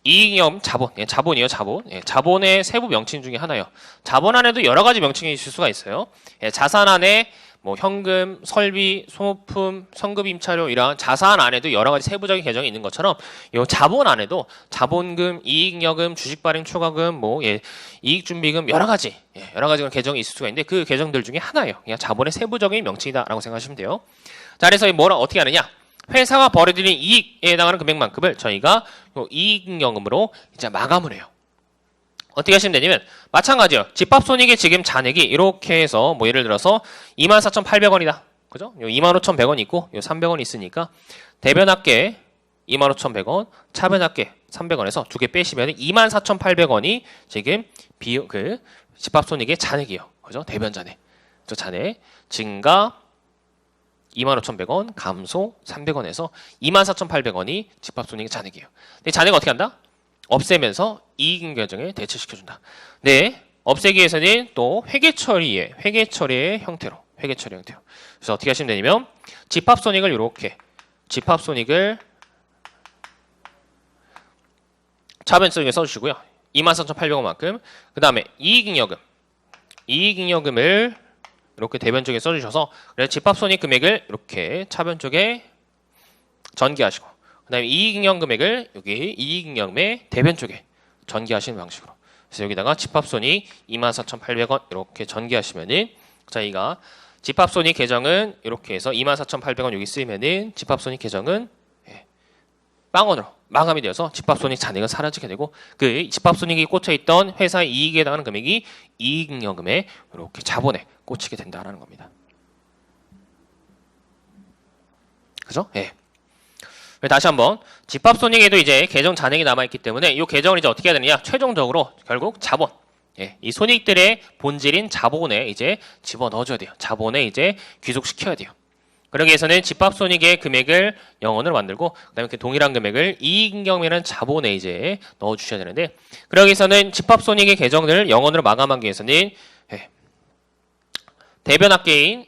이익잉여금 자본, 자본이에요. 자본. 자본의 세부 명칭 중에 하나예요. 자본 안에도 여러 가지 명칭이 있을 수가 있어요. 자산 안에 뭐 현금, 설비, 소모품, 성급 임차료 이런 자산 안에도 여러 가지 세부적인 계정이 있는 것처럼 이 자본 안에도 자본금, 이익잉여금, 주식발행 초과금, 이익준비금 여러 가지 계정이 있을 수가 있는데 그 계정들 중에 하나예요. 그냥 자본의 세부적인 명칭이다라고 생각하시면 돼요. 자, 그래서 어떻게 하느냐? 회사가 벌어들인 이익에 해당하는 금액만큼을 저희가 이익잉여금으로 이제 마감을 해요. 어떻게 하시면 되냐면 마찬가지예요. 집합손익의 지금 잔액이 이렇게 해서 예를 들어서 24,800원이다. 그죠? 요 25,100원 있고 요 300원 있으니까 대변 합계 25,100원, 차변 합계 300원에서 두 개 빼시면 24,800원이 지금 집합손익의 잔액이에요. 그죠? 대변 잔액. 저 잔액 증가 25,100원, 감소 300원에서 24,800원이 집합손익의 잔액이에요. 근데 잔액 어떻게 한다? 없애면서 이익잉 계정에 대체시켜준다. 네, 없애기 위해서는 또 회계 처리의 형태로. 그래서 어떻게 하시면 되냐면 집합손익을 이렇게 집합손익을 차변 속에 써주시고요. 24,800원만큼. 그 다음에 이익잉여금을 이렇게 대변 쪽에 써주셔서 그래서 집합손익 금액을 이렇게 차변 쪽에 전개하시고 그 다음에 이익잉여 금액을 여기 이익잉여금의 대변 쪽에 전개하시는 방식으로. 그래서 여기다가 집합손익 24,800원 이렇게 전개하시면은 저희가 집합손익 계정은 이렇게 해서 24,800원 여기 쓰이면은 집합손익 계정은 빵원으로 마감이 되어서 집합손익 잔액은 사라지게 되고 그 집합손익이 꽂혀있던 회사의 이익에 해당하는 금액이 이익잉여금에 이렇게 자본에 꽂히게 된다는 겁니다. 그죠? 예. 다시 한번 집합손익에도 이제 계정 잔액이 남아있기 때문에 이 계정을 이제 어떻게 해야 되느냐? 최종적으로 결국 자본, 예, 이 손익들의 본질인 자본에 이제 집어넣어줘야 돼요. 자본에 이제 귀속시켜야 돼요. 그러기 위해서는 집합손익의 금액을 0원으로 만들고 그다음에 그 동일한 금액을 이익잉여금이라는 자본에 이제 넣어주셔야 되는데, 그러기 위해서는 집합손익의 계정을 0원으로 마감하기 위해서는 예, 대변합계인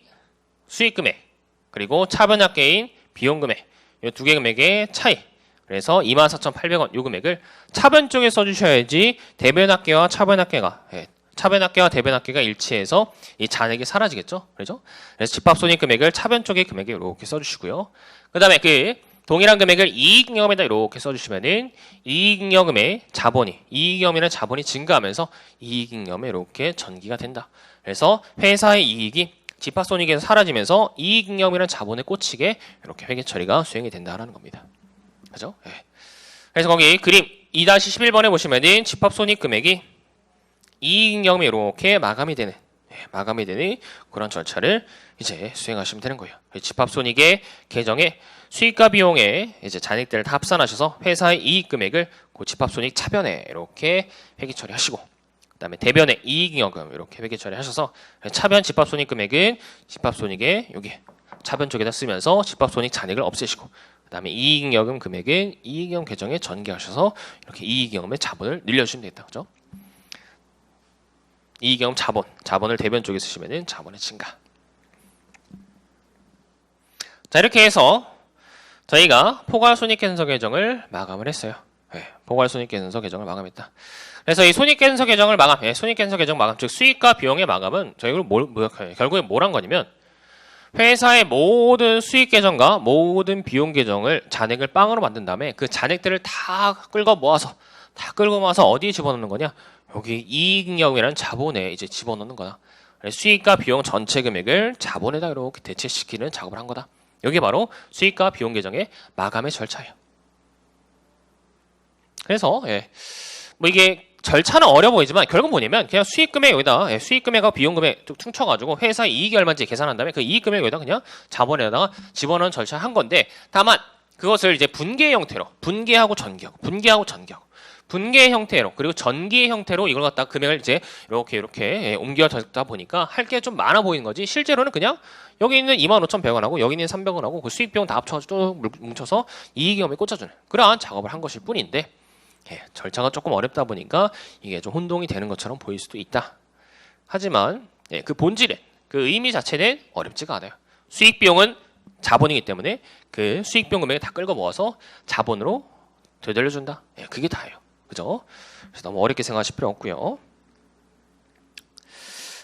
수익금액 그리고 차변합계인 비용금액 이 두 개 금액의 차이, 그래서 24,800원 이 금액을 차변 쪽에 써주셔야지 대변합계와 차변합계가 차변합계와 대변합계가 일치해서 이 잔액이 사라지겠죠. 그렇죠? 그래서 집합손익 금액을 차변 쪽의 금액에 이렇게 써주시고요. 그 다음에 그 동일한 금액을 이익잉여금에다 이렇게 써주시면은 이익잉여금의 자본이, 이익잉여금이라는 자본이 증가하면서 이익잉여금에 이렇게 전기가 된다. 그래서 회사의 이익이 집합손익에서 사라지면서 이익잉여금이라는 자본에 꽂히게 이렇게 회계 처리가 수행이 된다라는 겁니다. 그죠? 예. 그래서 거기 그림 2-11번에 보시면은 집합손익 금액이 이익잉여금이 이렇게 마감이 되는 그런 절차를 이제 수행하시면 되는 거예요. 집합손익의 계정에 수익과 비용의 이제 잔액들을 다 합산하셔서 회사의 이익 금액을 그 집합손익 차변에 이렇게 회계 처리하시고, 그다음에 대변의 이익잉여금 이렇게 회계 처리하셔서 차변 집합손익 금액은 집합손익의 여기 차변 쪽에다 쓰면서 집합손익 잔액을 없애시고, 그다음에 이익잉여금 금액은 이익잉여금 계정에 전개하셔서 이렇게 이익잉여금의 자본을 늘려주시면 되겠다. 그죠? 이익잉여금 자본을 대변 쪽에 쓰시면은 자본의 증가. 자, 이렇게 해서 저희가 포괄손익계산서 계정을 마감을 했어요. 포괄손익계산서 계정을 마감했다. 그래서 이 손익계산서 계정을 손익계산서 계정 마감, 즉 수익과 비용의 마감은 저희가 결국에 뭘 한 거냐면 회사의 모든 수익 계정과 모든 비용 계정을 잔액을 빵으로 만든 다음에 그 잔액들을 다 끌고 모아서 어디에 집어넣는 거냐? 여기 이익잉여금이라는 자본에 이제 집어넣는 거다. 수익과 비용 전체 금액을 자본에다 이렇게 대체시키는 작업을 한 거다. 여기 바로 수익과 비용 계정의 마감의 절차예요. 그래서 뭐 이게 절차는 어려 보이지만 결국 뭐냐면 그냥 수익금액 여기다 수익금액하고 비용금액 쭉 퉁쳐가지고 회사 이익이 얼마인지 계산한 다음에 그 이익금액 여기다 그냥 자본에다가 집어넣는 절차 한 건데, 다만 그것을 이제 분계 형태로 분계하고 전개하고 분계 형태로 그리고 전기의 형태로 이걸 갖다 금액을 이제 이렇게 옮겨졌다 보니까 할 게 좀 많아 보이는 거지, 실제로는 그냥 여기 있는 25,100원하고 여기 있는 300원하고 그 수익 비용 다 합쳐가지고 또 뭉쳐서 이익잉여금에 꽂아주는 그러한 작업을 한 것일 뿐인데, 절차가 조금 어렵다 보니까 이게 좀 혼동이 되는 것처럼 보일 수도 있다. 하지만 그 본질의 그 의미 자체는 어렵지가 않아요. 수익 비용은 자본이기 때문에 그 수익 비용 금액을 다 끌고 모아서 자본으로 되돌려준다. 그게 다예요. 그죠? 그래서 너무 어렵게 생각하실 필요 없고요.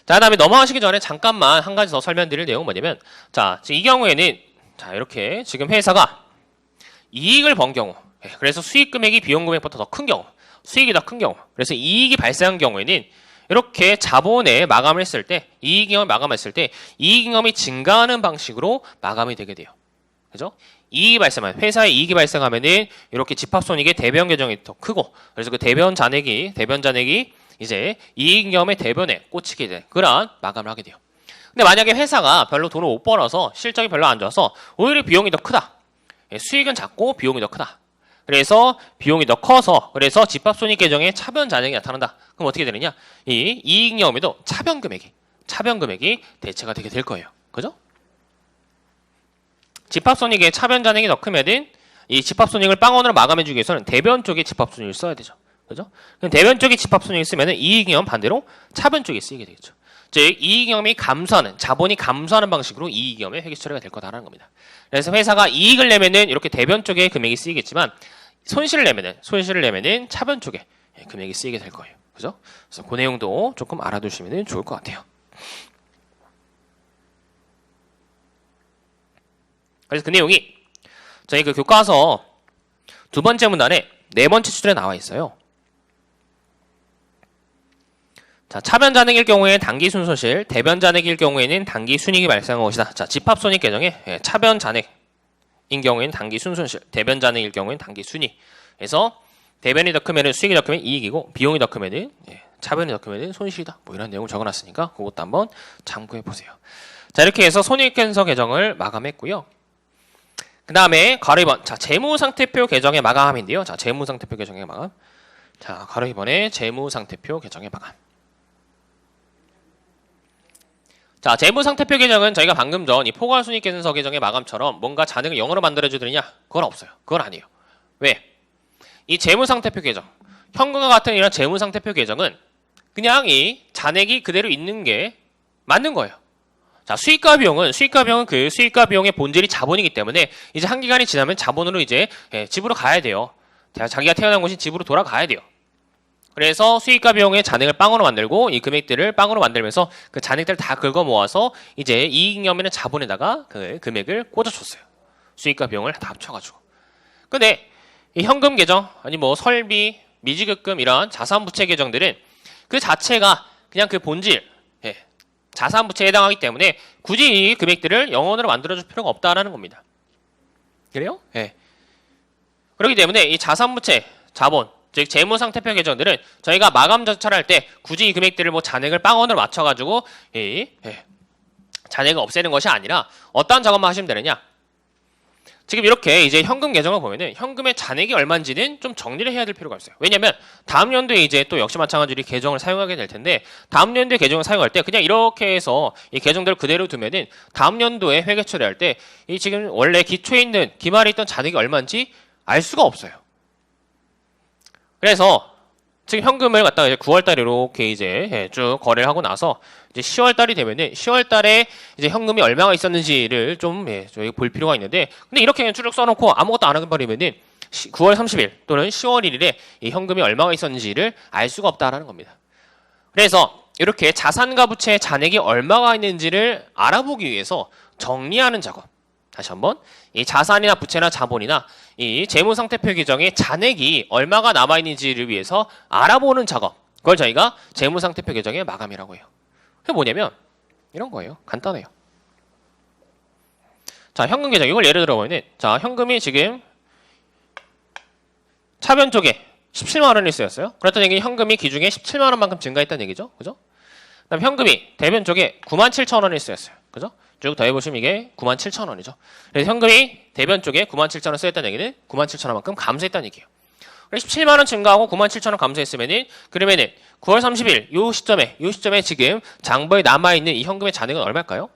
자, 그다음에 넘어가시기 전에 잠깐만 한 가지 더 설명드릴 내용은 뭐냐면, 자, 이 경우에는 자 이렇게 지금 회사가 이익을 번 경우, 그래서 수익 금액이 비용 금액보다 더 큰 경우, 수익이 더 큰 경우, 그래서 이익이 발생한 경우에는 이렇게 자본에 마감을 했을 때, 이익잉여금을 마감했을 때 이익잉여금이 증가하는 방식으로 마감이 되게 돼요. 그죠? 이익이 발생하면, 회사에 이익이 발생하면은 이렇게 집합손익의 대변 계정이 더 크고, 그래서 그 대변 잔액이 이제 이익잉여금의 대변에 꽂히게 돼 그러한 마감을 하게 돼요. 근데 만약에 회사가 별로 돈을 못 벌어서 실적이 별로 안 좋아서 오히려 비용이 더 크다. 수익은 작고 비용이 더 크다. 그래서 비용이 더 커서 그래서 집합손익 계정에 차변 잔액이 나타난다. 그럼 어떻게 되느냐? 이 이익잉여금에도 차변 금액이 대체가 되게 될 거예요. 그죠? 집합손익의 차변 잔액이 더 크면은 이 집합손익을 빵원으로 마감해주기 위해서는 대변 쪽에 집합손익을 써야 되죠. 그죠? 그럼 대변 쪽에 집합손익을 쓰면은 이익잉여금 반대로 차변 쪽에 쓰이게 되겠죠. 즉 이익잉여금이 자본이 감소하는 방식으로 이익잉여금의 회계 처리가 될 거다라는 겁니다. 그래서 회사가 이익을 내면은 이렇게 대변 쪽에 금액이 쓰이겠지만 손실을 내면은 차변 쪽에 금액이 쓰이게 될 거예요. 그죠? 그래서 그 내용도 조금 알아두시면 좋을 것 같아요. 그래서 그 내용이 저희 그 교과서 두 번째 문단에 네 번째 추절에 나와 있어요. 자, 차변 잔액일 경우에는 단기 순손실, 대변 잔액일 경우에는 단기 순이익이 발생한 것이다. 자, 집합손익 계정에 차변 잔액인 경우에는 단기 순손실, 대변 잔액일 경우에는 단기 순이익. 그래서 대변이 더 크면은 수익이 더 크면 이익이고 비용이 더 크면은 차변이 더 크면은 손실이다. 뭐 이런 내용을 적어놨으니까 그것도 한번 참고해 보세요. 자, 이렇게 해서 손익계산서 계정을 마감했고요. 그 다음에 가로 2번. 자, 재무상태표 개정의 마감인데요. 자, 재무상태표 개정의 마감. 자, 가로 2번에 재무상태표 개정의 마감. 자, 재무상태표 개정은 저희가 방금 전 이 포괄손익계산서 개정의 마감처럼 뭔가 잔액을 0으로 만들어주느냐? 그건 없어요. 그건 아니에요. 왜? 이 재무상태표 개정, 현금과 같은 이런 재무상태표 개정은 그냥 이 잔액이 그대로 있는 게 맞는 거예요. 자, 수익과 비용은 그 수익과 비용의 본질이 자본이기 때문에 이제 한 기간이 지나면 자본으로 이제 집으로 가야 돼요. 자기가 태어난 곳이 집으로 돌아가야 돼요. 그래서 수익과 비용의 잔액을 빵으로 만들고 이 금액들을 빵으로 만들면서 그 잔액들을 다 긁어 모아서 이제 이익잉여면 자본에다가 그 금액을 꽂아줬어요. 수익과 비용을 다 합쳐가지고. 근데 이 현금 계정 아니 뭐 설비, 미지급금 이런 자산부채 계정들은 그 자체가 그냥 그 본질 자산부채에 해당하기 때문에 굳이 이 금액들을 영원으로 만들어줄 필요가 없다라는 겁니다. 그래요? 예. 그렇기 때문에 이 자산부채, 자본 즉 재무상태표 계정들은 저희가 마감 절차를 할 때 굳이 이 금액들을 뭐 잔액을 빵원으로 맞춰가지고 잔액을 없애는 것이 아니라 어떠한 작업만 하시면 되느냐? 지금 이렇게 이제 현금 계정을 보면은 현금의 잔액이 얼마인지는 좀 정리를 해야 될 필요가 있어요. 왜냐면 다음 연도에 이제 또 역시 마찬가지로 계정을 사용하게 될 텐데 다음 연도에 계정을 사용할 때 그냥 이렇게 해서 이 계정들을 그대로 두면은 다음 연도에 회계 처리할 때 이 지금 원래 기초에 있는 기말에 있던 잔액이 얼마인지 알 수가 없어요. 그래서 지금 현금을 갖다가 이제 9월달에 이렇게 이제 쭉 거래를 하고 나서 이제 10월달이 되면은 10월달에 이제 현금이 얼마가 있었는지를 좀 저희 볼 필요가 있는데 근데 이렇게 그냥 쭉 써놓고 아무것도 안 하게 버리면은 9월 30일 또는 10월 1일에 이 현금이 얼마가 있었는지를 알 수가 없다라는 겁니다. 그래서 이렇게 자산과 부채의 잔액이 얼마가 있는지를 알아보기 위해서 정리하는 작업. 다시 한번 이 자산이나 부채나 자본이나 이 재무상태표 계정의 잔액이 얼마가 남아있는지를 위해서 알아보는 작업. 그걸 저희가 재무상태표 계정의 마감이라고 해요. 그게 뭐냐면 이런 거예요. 간단해요. 자, 현금 계정 이걸 예를 들어보면 자, 현금이 지금 차변 쪽에 17만 원이 쓰였어요. 그렇다는 얘기는 현금이 기중에 17만 원만큼 증가했다는 얘기죠. 그죠? 그다음 현금이 대변 쪽에 97,000원이 쓰였어요. 그죠? 쭉 더해보시면 이게 97,000원이죠. 그래서 현금이 대변 쪽에 97,000원 쓰였다는 얘기는 97,000원만큼 감소했다는 얘기예요. 그래서 17만원 증가하고 97,000원 감소했으면은 그러면은 9월 30일 요 시점에 지금 장부에 남아있는 이 현금의 잔액은 얼마일까요?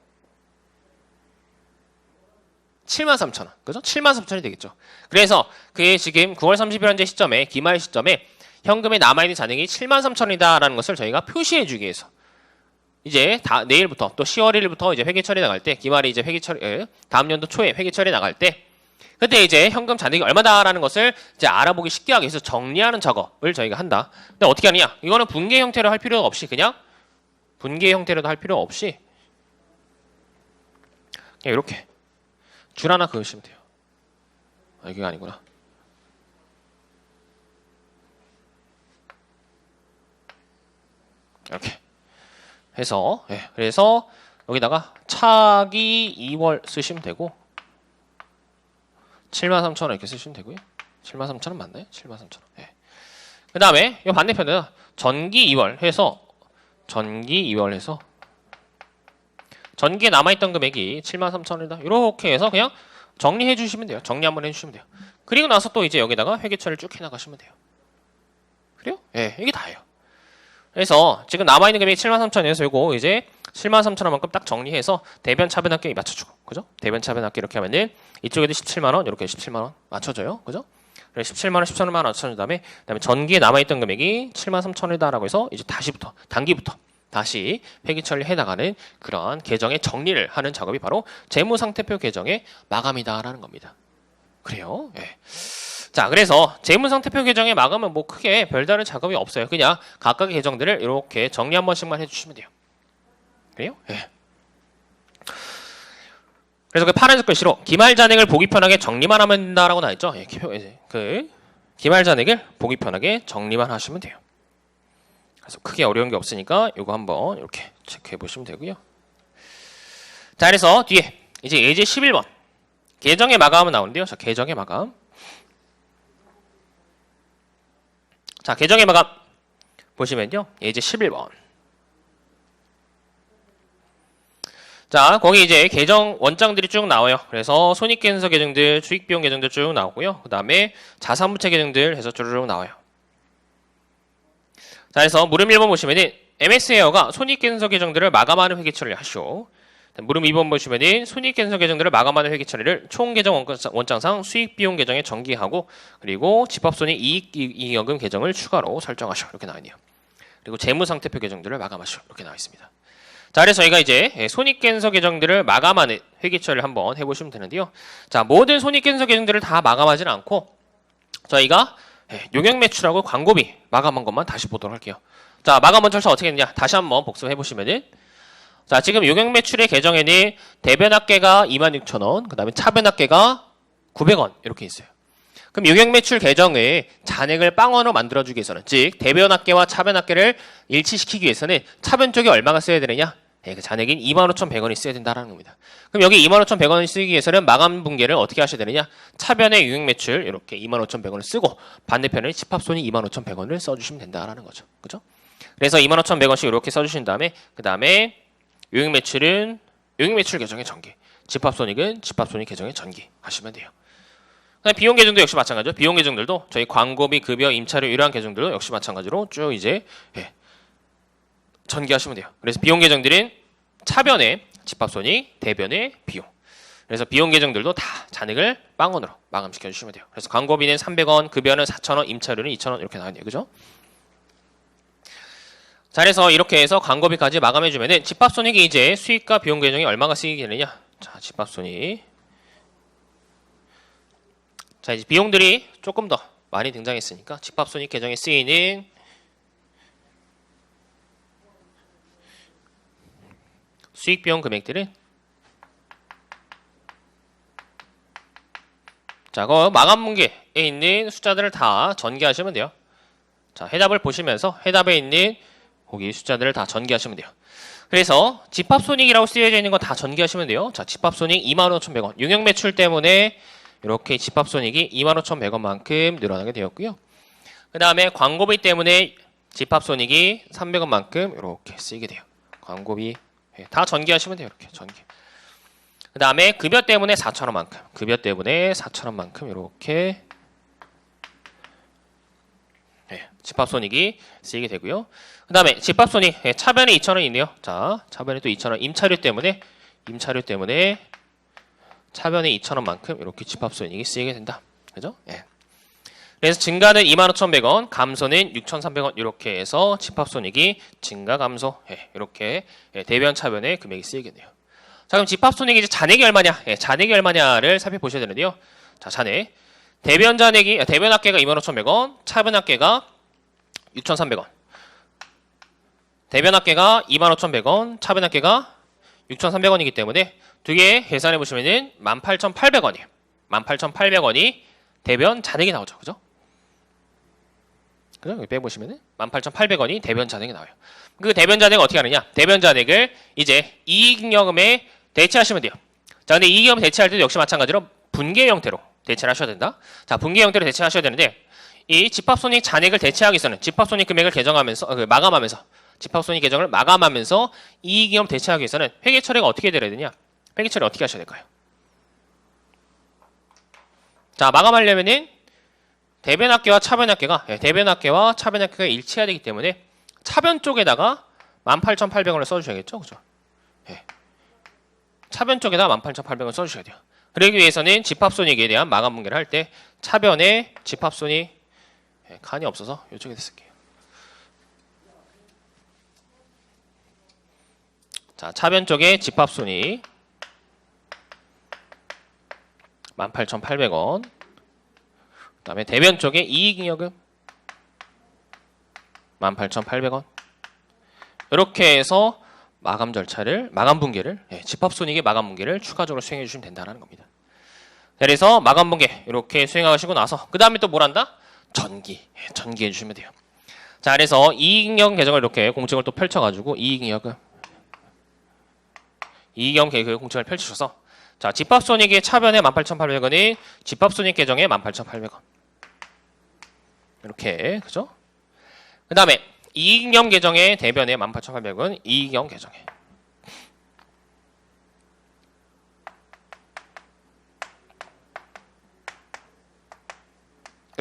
73,000원. 그죠? 73,000원이 되겠죠. 그래서 그게 지금 9월 30일 현재 시점에 기말 시점에 현금에 남아있는 잔액이 73,000원이다라는 것을 저희가 표시해주기 위해서 이제 내일부터 또 10월 1일부터 이제 회계 처리 나갈 때 기말이 이제 회계 처리 다음 연도 초에 회계 처리 나갈 때 그때 이제 현금 잔액이 얼마다라는 것을 이제 알아보기 쉽게 하기 위해서 정리하는 작업을 저희가 한다. 근데 어떻게 하느냐? 이거는 분계 형태로 할 필요가 없이 그냥 분계 형태로도 할 필요 없이 그냥 이렇게 줄 하나 그으시면 돼요. 아, 이게 아니구나. 이렇게 해서 그래서 여기다가 차기 2월 쓰시면 되고 73,000원 이렇게 쓰시면 되고요. 73,000원 맞나요? 73,000원. 그 다음에 이 반대편에는 전기 2월 해서 전기에 남아있던 금액이 73,000원이다. 이렇게 해서 그냥 정리해 주시면 돼요. 정리 한번 해주시면 돼요. 그리고 나서 또 이제 여기다가 회계처리를 쭉 해나가시면 돼요. 그래요? 이게 다예요. 그래서 지금 남아있는 금액이 73,000원에서 이거 이제 73,000원만큼 딱 정리해서 대변 차변 합계 맞춰주고 그죠? 대변 차변 합계 이렇게 하면은 이쪽에도 17만원 이렇게 17만원 맞춰줘요. 그죠? 그래서 17만원 17만원 맞춰준 다음에 그다음에 전기에 남아있던 금액이 73,000원이다라고 해서 이제 단기부터 다시 회계 처리해 나가는 그러한 계정의 정리를 하는 작업이 바로 재무상태표 계정의 마감이다라는 겁니다. 그래요? 자, 그래서 재무상태표 계정의 마감은 뭐 크게 별다른 작업이 없어요. 그냥 각각의 계정들을 이렇게 정리 한 번씩만 해주시면 돼요. 그래요? 그래서 그 파란색 글씨로 기말 잔액을 보기 편하게 정리만 하면 된다라고 나와있죠. 그 기말 잔액을 보기 편하게 정리만 하시면 돼요. 그래서 크게 어려운 게 없으니까 이거 한번 이렇게 체크해 보시면 되고요. 자, 그래서 뒤에 이제 예제 11번 계정의 마감은 나오는데요. 자, 계정의 마감. 자, 계정의 마감 보시면요. 예제 11번. 자, 거기 이제 계정 원장들이 쭉 나와요. 그래서 손익계산서 계정들, 수익비용 계정들 쭉 나오고요. 그 다음에 자산부채 계정들 해서 쭉 나와요. 자, 그래서 물음 1번 보시면은 MS웨어가 손익계산서 계정들을 마감하는 회계 처리를 하시오. 물음 2번 보시면은 손익계산서 계정들을 마감하는 회계 처리를 총 계정 원장상 수익비용 계정에 전기하고 그리고 집합손익 이익이익여금 계정을 추가로 설정하시오. 이렇게 나와 있네요. 그리고 재무상태표 계정들을 마감하시오. 이렇게 나와 있습니다. 자, 그래서 저희가 이제 손익계산서 계정들을 마감하는 회계 처리를 한번 해보시면 되는데요. 자, 모든 손익계산서 계정들을 다 마감하지는 않고 저희가 용역매출하고 광고비 마감한 것만 다시 보도록 할게요. 자, 마감원 절차 어떻게 했냐? 다시 한번 복습해 보시면은 자, 지금 용역매출의 계정에는 대변합계가 26,000원, 그 다음에 차변합계가 900원 이렇게 있어요. 그럼 용역매출 계정에 잔액을 빵원으로 만들어주기 위해서는 즉 대변합계와 차변합계를 일치시키기 위해서는 차변 쪽에 얼마가 써야 되느냐? 그 잔액인 25,100원이 써야 된다는 겁니다. 그럼 여기 25,100원을 쓰기 위해서는 마감 분계를 어떻게 하셔야 되느냐? 차변의 용역매출 이렇게 25,100원을 쓰고 반대편에 집합손익 25,100원을 써주시면 된다라는 거죠. 그죠? 그래서 25,100원씩 이렇게 써주신 다음에 그 다음에 용역매출은 용역매출 계정에 전기, 집합손익은 집합손익 계정에 전기 하시면 돼요. 그다음에 비용 계정도 역시 마찬가지죠. 비용 계정들도 저희 광고비, 급여, 임차료 이러한 계정들도 역시 마찬가지로 쭉 이제 전개하시면 돼요. 그래서 비용 계정들은 차변의 집합손익, 대변의 비용. 그래서 비용 계정들도 다 잔액을 빵원으로 마감시켜 주시면 돼요. 그래서 광고비는 300원, 급여는 4,000원, 임차료는 2,000원 이렇게 나와있네요. 그죠? 자, 그래서 이렇게 해서 광고비까지 마감해 주면은 집합손익이 이제 수익과 비용 계정이 얼마가 쓰이게 되느냐? 자, 집합손익. 자, 이제 비용들이 조금 더 많이 등장했으니까 집합손익 계정에 쓰이는 수익비용 금액들은 자, 그 마감 분기에 있는 숫자들을 다 전개하시면 돼요. 자, 해답을 보시면서 해답에 있는 거기 숫자들을 다 전개하시면 돼요. 그래서 집합손익이라고 쓰여져 있는 거 다 전개하시면 돼요. 자, 집합손익 25,100원. 용역매출 때문에 이렇게 집합손익이 25,100원만큼 늘어나게 되었고요. 그 다음에 광고비 때문에 집합손익이 300원만큼 이렇게 쓰이게 돼요. 광고비 다 전개하시면 돼요. 이렇게 전개. 그 다음에 급여 때문에 4,000원만큼, 급여 때문에 4,000원만큼 이렇게 집합손익이 쓰이게 되고요. 그 다음에 집합손익 차변에 2,000원이 있네요. 자, 차변에 또 2,000원, 임차료 때문에 차변에 2,000원만큼 이렇게 집합손익이 쓰이게 된다. 그죠? 예. 그래서 증가는 25,100원, 감소는 6,300원 이렇게 해서 집합손익이 증가, 감소 이렇게 대변, 차변의 금액이 쓰이겠네요. 자, 그럼 집합손익이 이제 잔액이 얼마냐? 잔액이 얼마냐를 살펴보셔야 되는데요. 자, 잔액. 대변 잔액이 대변 합계가 25,100원, 차변 합계가 6,300원. 대변 합계가 25,100원, 차변 합계가 6,300원이기 때문에 두 개 계산해 보시면은 18,800원이에요. 18,800원이 대변 잔액이 나오죠. 그죠? 그죠? 여기 빼보시면은 18,800원이 대변 잔액이 나와요. 그 대변 잔액을 어떻게 하느냐? 대변 잔액을 이제 이익잉여금에 대체하시면 돼요. 자, 근데 이익잉여금 대체할 때도 역시 마찬가지로 분계 형태로 대체를 하셔야 된다. 자, 분계 형태로 대체하셔야 되는데 이 집합손익 잔액을 대체하기 위해서는 집합손익 금액을 개정하면서 마감하면서 집합손익 계정을 마감하면서 이익잉여금 대체하기 위해서는 회계 처리가 어떻게 되어야 되냐? 회계 처리 어떻게 하셔야 될까요? 자, 마감하려면은 대변합계와 차변합계가 대변합계와 차변합계가 일치해야 되기 때문에 차변 쪽에다가 18,800원을 써주셔야겠죠, 그죠? 차변 쪽에다 18,800원 써주셔야 돼요. 그러기 위해서는 집합손익에 대한 마감 분계를 할 때 차변에 집합손익 칸이 없어서 이쪽에 쓸게요. 자, 차변 쪽에 집합손익 18,800원. 그 다음에 대변 쪽에 이익잉여금 18,800원. 이렇게 해서 마감 절차를, 마감 분계를, 집합손익의 마감 분계를 추가적으로 수행해 주시면 된다는 겁니다. 그래서 마감 분계 이렇게 수행하시고 나서 그 다음에 또 뭘 한다? 전기해 주시면 돼요. 자, 그래서 이익잉여금 계정을 이렇게 공책을 또 펼쳐가지고 이익잉여금 계획 공책을 펼치셔서 자, 집합손익의 차변에 18,800원이 집합손익 계정에 18,800원. 이렇게, 그죠? 그 다음에 이익잉여금 계정의 대변에 18,800원, 이익잉여금 계정에.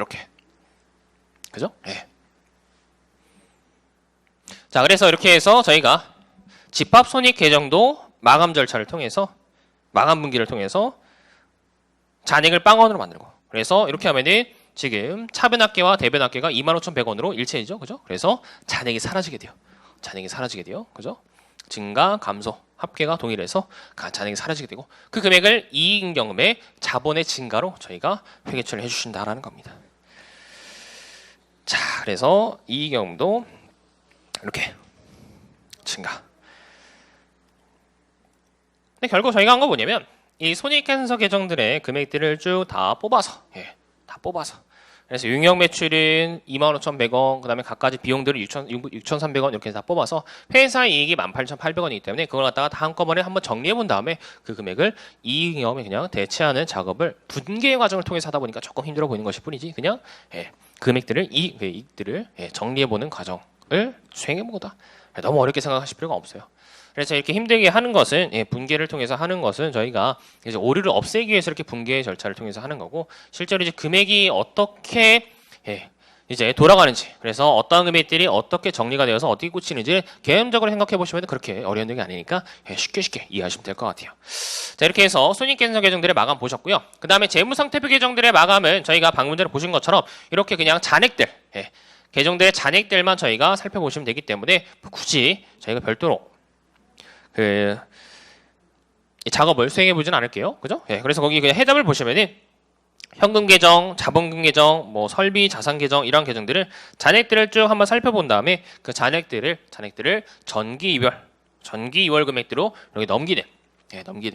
이렇게. 그죠? 예. 자, 그래서 이렇게 해서 저희가 집합 손익 계정도 마감 절차를 통해서 마감 분기를 통해서 잔액을 빵원으로 만들고, 그래서 이렇게 하면은 지금 차변합계와 대변합계가 25,100원으로 일체이죠. 그죠? 그래서 잔액이 사라지게 돼요. 잔액이 사라지게 돼요. 그죠? 증가, 감소, 합계가 동일해서 잔액이 사라지게 되고, 그 금액을 이익인 경우에 자본의 증가로 저희가 회계 처리를 해주신다라는 겁니다. 자, 그래서 이익 경험도 이렇게 증가. 근데 결국 저희가 한 거 뭐냐면 이 손익계산서 계정들의 금액들을 쭉 다 뽑아서, 다 뽑아서. 그래서 용역 매출은 25,100원, 그 다음에 각가지 비용들을 6,300원 이렇게 다 뽑아서 회사 이익이 18,800원이기 때문에 그걸 갖다가 다 한꺼번에 한번 정리해 본 다음에 그 금액을 이익 경험에 그냥 대체하는 작업을 분계 과정을 통해서 하다 보니까 조금 힘들어 보이는 것일 뿐이지, 그냥 금액들을 이익들을 정리해 보는 과정을 수행해 본 거다. 너무 어렵게 생각하실 필요가 없어요. 그래서 이렇게 힘들게 하는 것은, 분계를 통해서 하는 것은 저희가 이제 오류를 없애기 위해서 이렇게 분계 절차를 통해서 하는 거고, 실제로 이제 금액이 어떻게 이제 돌아가는지, 그래서 어떤 금액들이 어떻게 정리가 되어서 어떻게 꽂히는지 개념적으로 생각해 보시면 그렇게 어려운 게 아니니까 쉽게 이해하시면 될 것 같아요. 자, 이렇게 해서 손익계산서 계정들의 마감 보셨고요. 그 다음에 재무상태표 계정들의 마감은 저희가 방금 전에 보신 것처럼 이렇게 그냥 잔액들, 계정들의 잔액들만 저희가 살펴보시면 되기 때문에 굳이 저희가 별도로 이 작업을 수행해 보진 않을게요. 그죠? 그래서 거기 그냥 해답을 보시면은 현금 계정, 자본금 계정, 뭐 설비, 자산 계정 이런 계정들을 잔액들을 쭉 한번 살펴본 다음에 그 잔액들을 전기 2월 금액대로 이렇게 넘기는.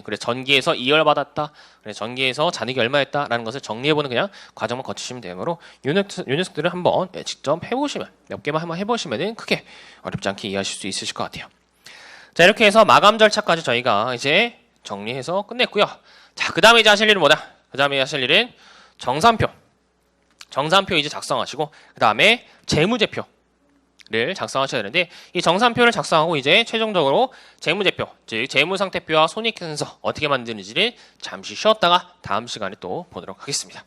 그래서 전기에서 2월 받았다. 그래서 전기에서 잔액이 얼마였다라는 것을 정리해보는 그냥 과정만 거치시면 되므로 요 녀석들을 한번 직접 해보시면, 몇 개만 한번 해보시면은 크게 어렵지 않게 이해하실 수 있으실 것 같아요. 자, 이렇게 해서 마감 절차까지 저희가 이제 정리해서 끝냈고요. 자, 그 다음에 이제 하실 일은 뭐다? 그 다음에 하실 일은 정산표 이제 작성하시고, 그 다음에 재무제표를 작성하셔야 되는데, 이 정산표를 작성하고 이제 최종적으로 재무제표, 즉 재무상태표와 손익계산서 어떻게 만드는지를 잠시 쉬었다가 다음 시간에 또 보도록 하겠습니다.